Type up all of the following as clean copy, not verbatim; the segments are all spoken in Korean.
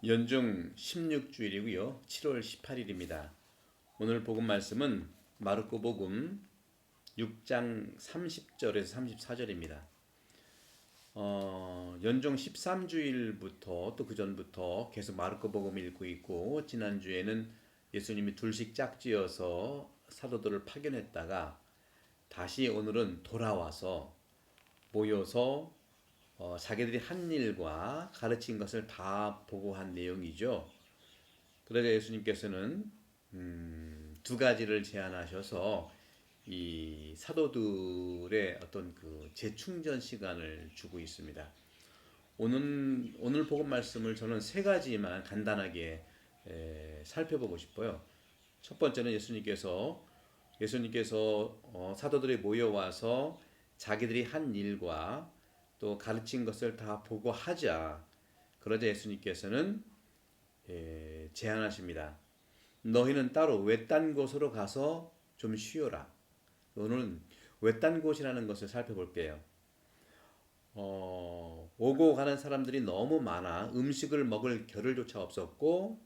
연중 16주일이고요. 7월 18일입니다. 오늘 복음 말씀은 마르코 복음 6장 30절에서 34절입니다. 연중 13주일부터 또 그 전부터 계속 마르코 복음 읽고 있고, 지난주에는 예수님이 둘씩 짝지어서 사도들을 파견했다가 다시 오늘은 돌아와서 모여서 자기들이 한 일과 가르친 것을 다 보고한 내용이죠. 그러자 예수님께서는 두 가지를 제안하셔서 이 사도들의 어떤 그 재충전 시간을 주고 있습니다. 오늘 복음 말씀을 저는 세 가지만 간단하게 살펴보고 싶어요. 첫 번째는 예수님께서 사도들이 모여와서 자기들이 한 일과 또 가르친 것을 다 보고하자. 그러자 예수님께서는 제안하십니다. 너희는 따로 외딴 곳으로 가서 좀 쉬어라. 오늘은 외딴 곳이라는 것을 살펴볼게요. 오고 가는 사람들이 너무 많아 음식을 먹을 겨를조차 없었고,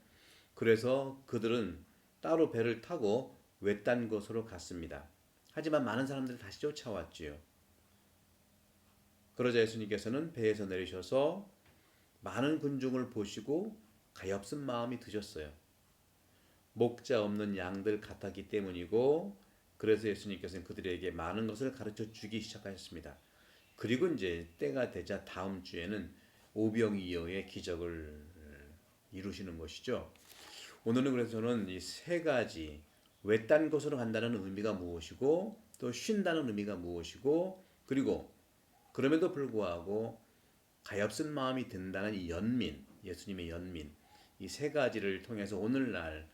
그래서 그들은 따로 배를 타고 외딴 곳으로 갔습니다. 하지만 많은 사람들이 다시 쫓아왔지요. 그러자 예수님께서는 배에서 내리셔서 많은 군중을 보시고 가엾은 마음이 드셨어요. 목자 없는 양들 같았기 때문이고, 그래서 예수님께서는 그들에게 많은 것을 가르쳐 주기 시작하셨습니다. 그리고 이제 때가 되자 다음 주에는 오병이어의 기적을 이루시는 것이죠. 오늘은 그래서 저는 이 세 가지, 외딴 곳으로 간다는 의미가 무엇이고 또 쉰다는 의미가 무엇이고, 그리고 그럼에도 불구하고 가엾은 마음이 든다는 이 연민, 예수님의 연민, 이 세 가지를 통해서 오늘날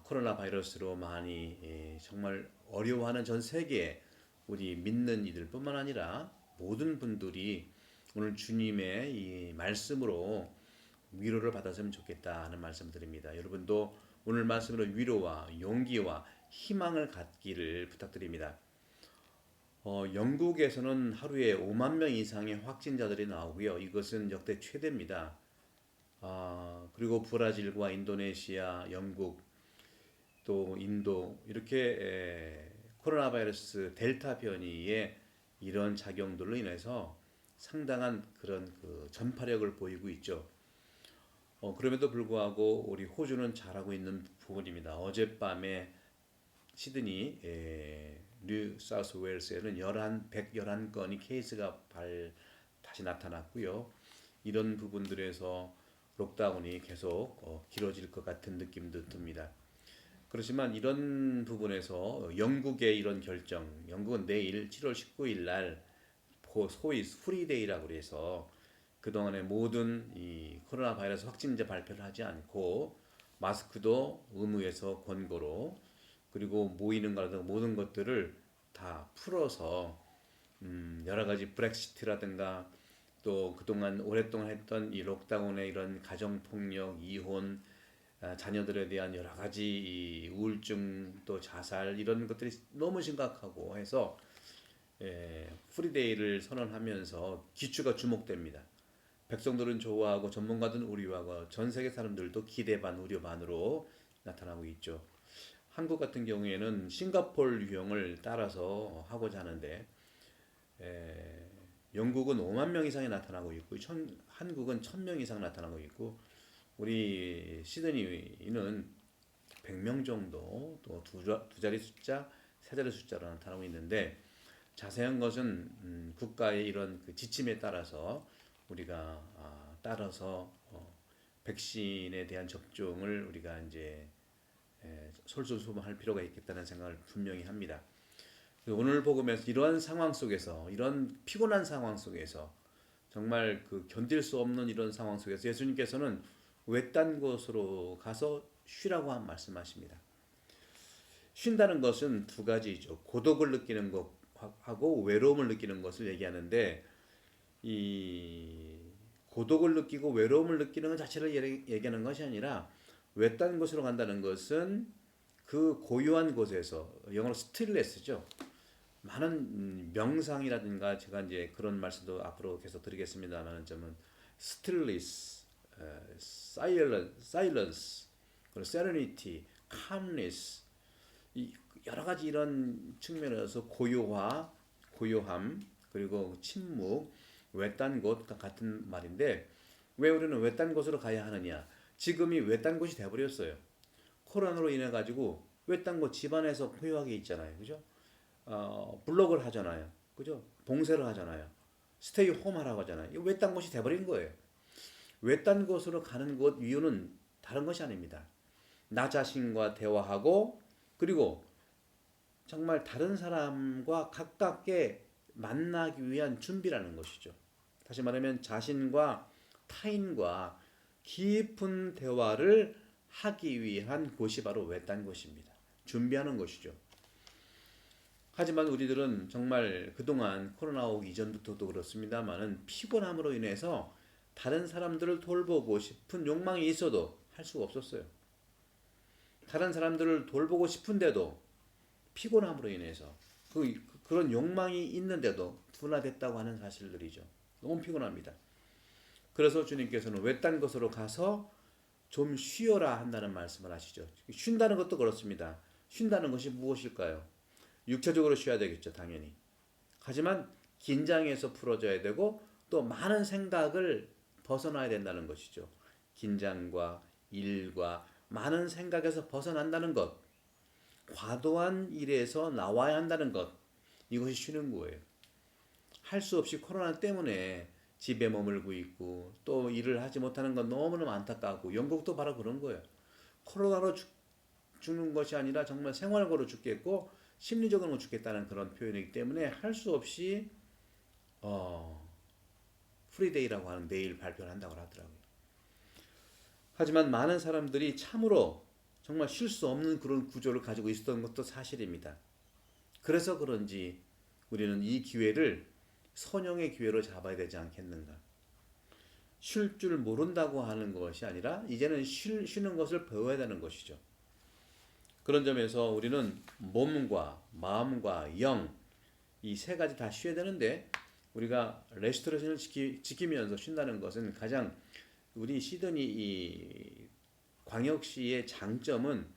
코로나 바이러스로 많이 정말 어려워하는 전 세계 우리 믿는 이들뿐만 아니라 모든 분들이 오늘 주님의 이 말씀으로 위로를 받았으면 좋겠다는 말씀 드립니다. 여러분도 오늘 말씀으로 위로와 용기와 희망을 갖기를 부탁드립니다. 영국에서는 하루에 5만 명 이상의 확진자들이 나오고요. 이것은 역대 최대입니다. 그리고 브라질과 인도네시아, 영국, 또 인도 이렇게 코로나 바이러스 델타 변이의 이런 작용들로 인해서 상당한 그런 그 전파력을 보이고 있죠. 그럼에도 불구하고 우리 호주는 잘하고 있는 부분입니다. 어젯밤에 시드니, 뉴 사우스 웨일스에는 111건이 케이스가 다시 나타났고요. 이런 부분들에서 록다운이 계속 길어질 것 같은 느낌도 듭니다. 그렇지만 이런 부분에서 영국의 이런 결정, 영국은 내일 7월 19일 날 소위 프리데이라고 해서 그동안에 모든 이 코로나 바이러스 확진자 발표를 하지 않고 마스크도 의무에서 권고로, 그리고 모이는 거라든가 모든 것들을 다 풀어서 여러 가지 브렉시트라든가 또 그동안 오랫동안 했던 이 록다운의 이런 가정폭력, 이혼, 자녀들에 대한 여러 가지 우울증 또 자살 이런 것들이 너무 심각하고 해서 프리데이를 선언하면서 기추가 주목됩니다. 백성들은 좋아하고 전문가들은 우려하고 전 세계 사람들도 기대 반 우려 반으로 나타나고 있죠. 한국 같은 경우에는 싱가포르 유형을 따라서 하고자 하는데 영국은 5만 명 이상이 나타나고 있고 한국은 1,000명 이상 나타나고 있고, 우리 시드니는 100명 정도 또 두 자리 숫자, 세 자리 숫자로 나타나고 있는데, 자세한 것은 국가의 이런 그 지침에 따라서 우리가 따라서 백신에 대한 접종을 우리가 이제 솔선수범할 필요가 있겠다는 생각을 분명히 합니다. 오늘 복음에서 이러한 상황 속에서, 이런 피곤한 상황 속에서, 정말 그 견딜 수 없는 이런 상황 속에서 예수님께서는 외딴 곳으로 가서 쉬라고 말씀하십니다. 쉰다는 것은 두 가지죠. 고독을 느끼는 것하고 외로움을 느끼는 것을 얘기하는데, 이 고독을 느끼고 외로움을 느끼는 것 자체를 얘기하는 것이 아니라, 외딴 곳으로 간다는 것은 그 고요한 곳에서, 영어로 스틸레스죠. 많은 명상이라든가, 제가 이제 그런 말씀도 앞으로 계속 드리겠습니다만, 점은 스틸리스, silence, 그리고 serenity, calmness, 이 여러 가지 이런 측면에서 고요함, 그리고 침묵, 외딴 곳과 같은 말인데 왜 우리는 외딴 곳으로 가야 하느냐? 지금이 외딴 곳이 돼버렸어요. 코로나로 인해 가지고 외딴 곳 집안에서 고요하게 있잖아요, 그죠? 블록을 하잖아요, 그죠? 봉쇄를 하잖아요. 스테이 홈 하라고 하잖아요. 이거 외딴 곳이 돼버린 거예요. 외딴 곳으로 가는 것 이유는 다른 것이 아닙니다. 나 자신과 대화하고 그리고 정말 다른 사람과 가깝게 만나기 위한 준비라는 것이죠. 다시 말하면 자신과 타인과 깊은 대화를 하기 위한 곳이 바로 외딴 곳입니다. 준비하는 것이죠. 하지만 우리들은 정말 그동안 코로나 오기 이전부터도 그렇습니다만은 피곤함으로 인해서 다른 사람들을 돌보고 싶은 욕망이 있어도 할 수가 없었어요. 다른 사람들을 돌보고 싶은데도 피곤함으로 인해서 그런 욕망이 있는데도 둔화됐다고 하는 사실들이죠. 너무 피곤합니다. 그래서 주님께서는 외딴 곳으로 가서 좀 쉬어라 한다는 말씀을 하시죠. 쉰다는 것도 그렇습니다. 쉰다는 것이 무엇일까요? 육체적으로 쉬어야 되겠죠, 당연히. 하지만 긴장에서 풀어져야 되고 또 많은 생각을 벗어나야 된다는 것이죠. 긴장과 일과 많은 생각에서 벗어난다는 것, 과도한 일에서 나와야 한다는 것, 이것이 쉬는 거예요. 할 수 없이 코로나 때문에 집에 머물고 있고 또 일을 하지 못하는 건 너무너무 안타깝고 영국도 바로 그런 거예요. 코로나로 죽는 것이 아니라 정말 생활고로 죽겠고 심리적으로 죽겠다는 그런 표현이기 때문에 할 수 없이 프리데이라고 하는 내일 발표를 한다고 하더라고요. 하지만 많은 사람들이 참으로 정말 쉴 수 없는 그런 구조를 가지고 있었던 것도 사실입니다. 그래서 그런지 우리는 이 기회를 선용의 기회로 잡아야 되지 않겠는가. 쉴 줄 모른다고 하는 것이 아니라 이제는 쉬는 것을 배워야 되는 것이죠. 그런 점에서 우리는 몸과 마음과 영, 이 세 가지 다 쉬어야 되는데 우리가 레스토레이션을 지키면서 쉰다는 것은 가장 우리 시드니 이 광역시의 장점은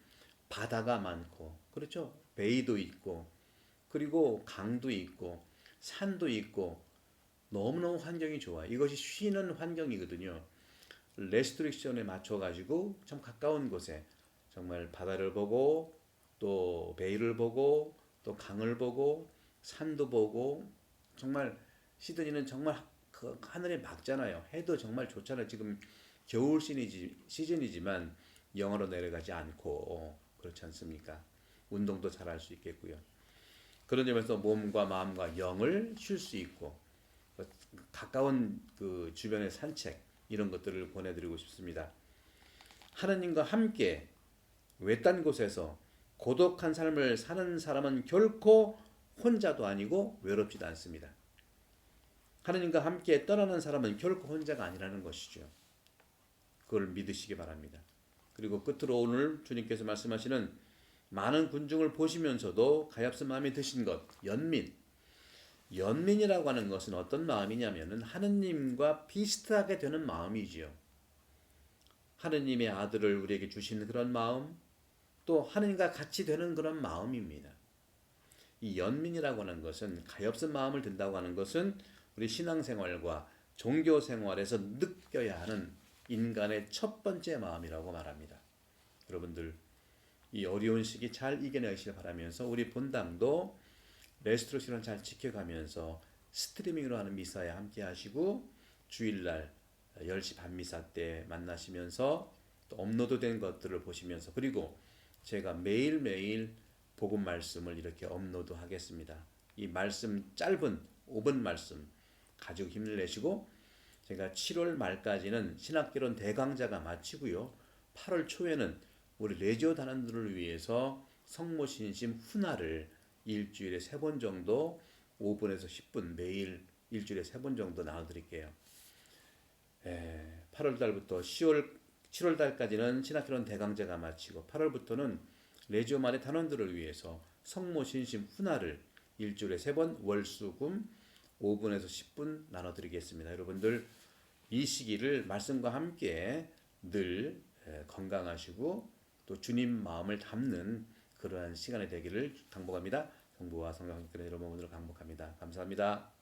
바다가 많고 그렇죠. 베이도 있고 그리고 강도 있고 산도 있고 너무너무 환경이 좋아. 이것이 쉬는 환경이거든요. 레스트릭션에 맞춰가지고 좀 가까운 곳에 정말 바다를 보고 또 베이를 보고 또 강을 보고 산도 보고 정말 시드니는 정말 그 하늘이 맑잖아요. 해도 정말 좋잖아요. 지금 겨울 시즌이지만 영하로 내려가지 않고 그렇지 않습니까? 운동도 잘 할 수 있겠고요. 그런 점에서 몸과 마음과 영을 쉴 수 있고 가까운 그 주변의 산책 이런 것들을 보내드리고 싶습니다. 하느님과 함께 외딴 곳에서 고독한 삶을 사는 사람은 결코 혼자도 아니고 외롭지도 않습니다. 하느님과 함께 떠나는 사람은 결코 혼자가 아니라는 것이죠. 그걸 믿으시기 바랍니다. 그리고 끝으로 오늘 주님께서 말씀하시는 많은 군중을 보시면서도 가엾은 마음이 드신 것, 연민이라고 하는 것은 어떤 마음이냐면은 하느님과 비슷하게 되는 마음이지요. 하느님의 아들을 우리에게 주신 그런 마음, 또 하느님과 같이 되는 그런 마음입니다. 이 연민이라고 하는 것은 가엾은 마음을 든다고 하는 것은 우리 신앙생활과 종교생활에서 느껴야 하는 인간의 첫 번째 마음이라고 말합니다. 여러분들 이 어려운 시기 잘 이겨내시길 바라면서 우리 본당도 레스토레이션을 잘 지켜가면서 스트리밍으로 하는 미사에 함께 하시고 주일날 10시 반 미사 때 만나시면서 또 업로드된 것들을 보시면서 그리고 제가 매일매일 복음 말씀을 이렇게 업로드 하겠습니다. 이 말씀 짧은 5분 말씀 가지고 힘을 내시고 제가 7월 말까지는 신학개론 대강좌가 마치고요. 8월 초에는 우리 레지오 단원들을 위해서 성모신심 훈화를 일주일에 3번 정도 5분에서 10분 매일 일주일에 3번 정도 나눠드릴게요. 8월 달부터 7월 달까지는 신학개론 대강좌가 마치고 8월부터는 레지오만의 단원들을 위해서 성모신심 훈화를 일주일에 3번 월수금 5분에서 10분 나눠드리겠습니다. 여러분들 이 시기를 말씀과 함께 늘 건강하시고 또 주님 마음을 담는 그러한 시간이 되기를 당부합니다. 성부와 성령 하나님 여러분 오늘 강복합니다. 감사합니다.